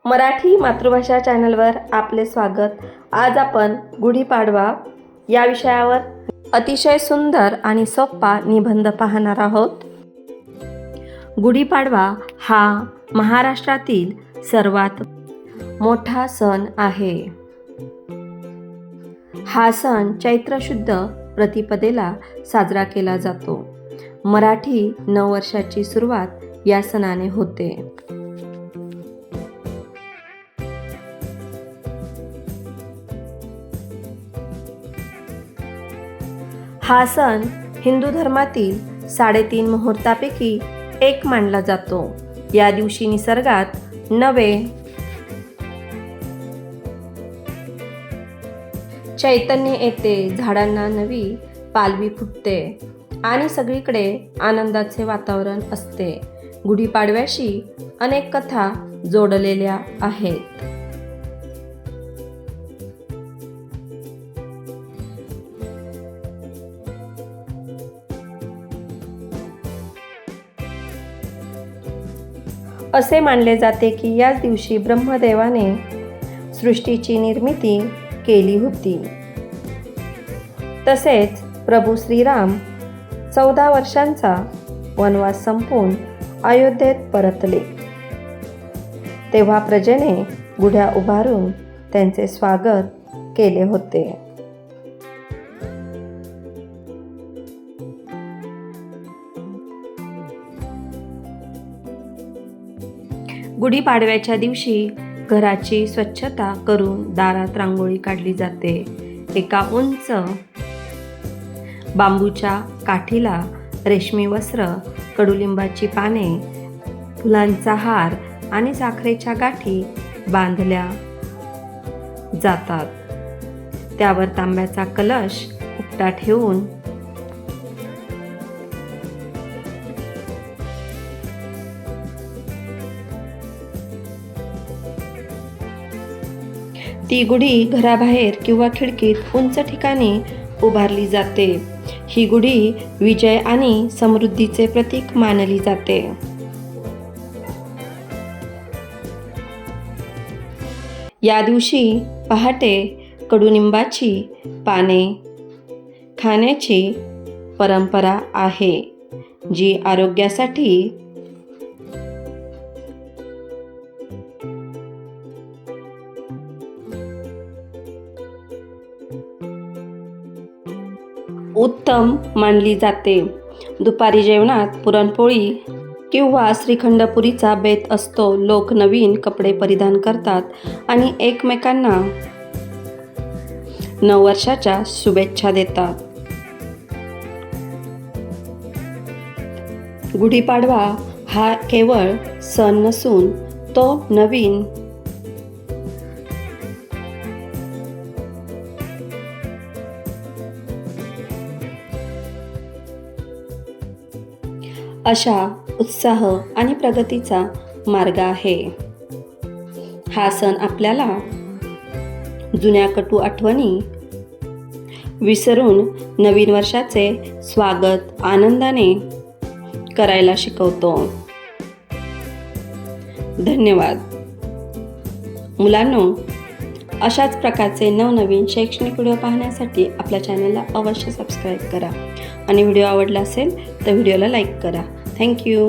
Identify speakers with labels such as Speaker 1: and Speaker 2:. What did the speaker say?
Speaker 1: मराठी मातृभाषा चॅनलवर आपले स्वागत। आज आपण गुढीपाडवा या विषयावर अतिशय सुंदर आणि सोपा निबंध पाहणार आहोत। गुढीपाडवा हा महाराष्ट्रातील सर्वात मोठा सण आहे। हा सण चैत्र शुद्ध प्रतिपदेला साजरा केला जातो। मराठी नववर्षाची सुरुवात या सणाने होते। हा सण हिंदू धर्मातील 3.5 मुहूर्तापैकी एक मानला जातो। या दिवशी निसर्गात नवे चैतन्य येते, झाडांना नवी पालवी फुटते आणि सगळीकडे आनंदाचे वातावरण असते। गुढीपाडव्याशी अनेक कथा जोडलेल्या आहेत। असे मानले जाते की याच दिवशी ब्रह्मदेवाने सृष्टीची निर्मिती केली होती। तसेच प्रभू श्रीराम 14 वर्षांचा वनवास संपवून अयोध्येत परतले, तेव्हा प्रजेने गुढ्या उभारून त्यांचे स्वागत केले होते। गुढीपाडव्याच्या दिवशी घराची स्वच्छता करून दारात रांगोळी काढली जाते। एका उंच बांबूच्या काठीला रेशमी वस्त्र, कडुलिंबाची पाने, फुलांचा हार आणि साखरेच्या गाठी बांधल्या जातात। त्यावर तांब्याचा कलश उपटा ठेवून ती गुढी घराबाहेर किंवा खिडकीत उंच ठिकाणी उभारली जाते। ही गुढी विजय आणि समृद्धीचे प्रतीक मानली जाते। या दिवशी पहाटे कडुनिंबाची पाने खाण्याची परंपरा आहे, जी आरोग्यासाठी उत्तम मानली जाते। दुपारी जेवणात पुरणपोळी किंवा श्रीखंडपुरीचा बेत असतो। लोक नवीन कपडे परिधान करतात आणि एकमेकांना नववर्षाच्या शुभेच्छा देतात। गुढीपाडवा हा केवळ सण नसून तो नवीन अशा उत्साह आणि प्रगतीचा मार्ग आहे। हा सण आपल्याला जुन्या कटू आठवणी विसरून नवीन वर्षाचे स्वागत आनंदाने करायला शिकवतो। धन्यवाद मुलांनो, अशाच प्रकारचे नवनवीन शैक्षणिक व्हिडिओ पाहण्यासाठी आपल्या चॅनलला अवश्य सबस्क्राईब करा आणि व्हिडिओ आवडला असेल तर व्हिडिओला लाईक करा। थँक्यू।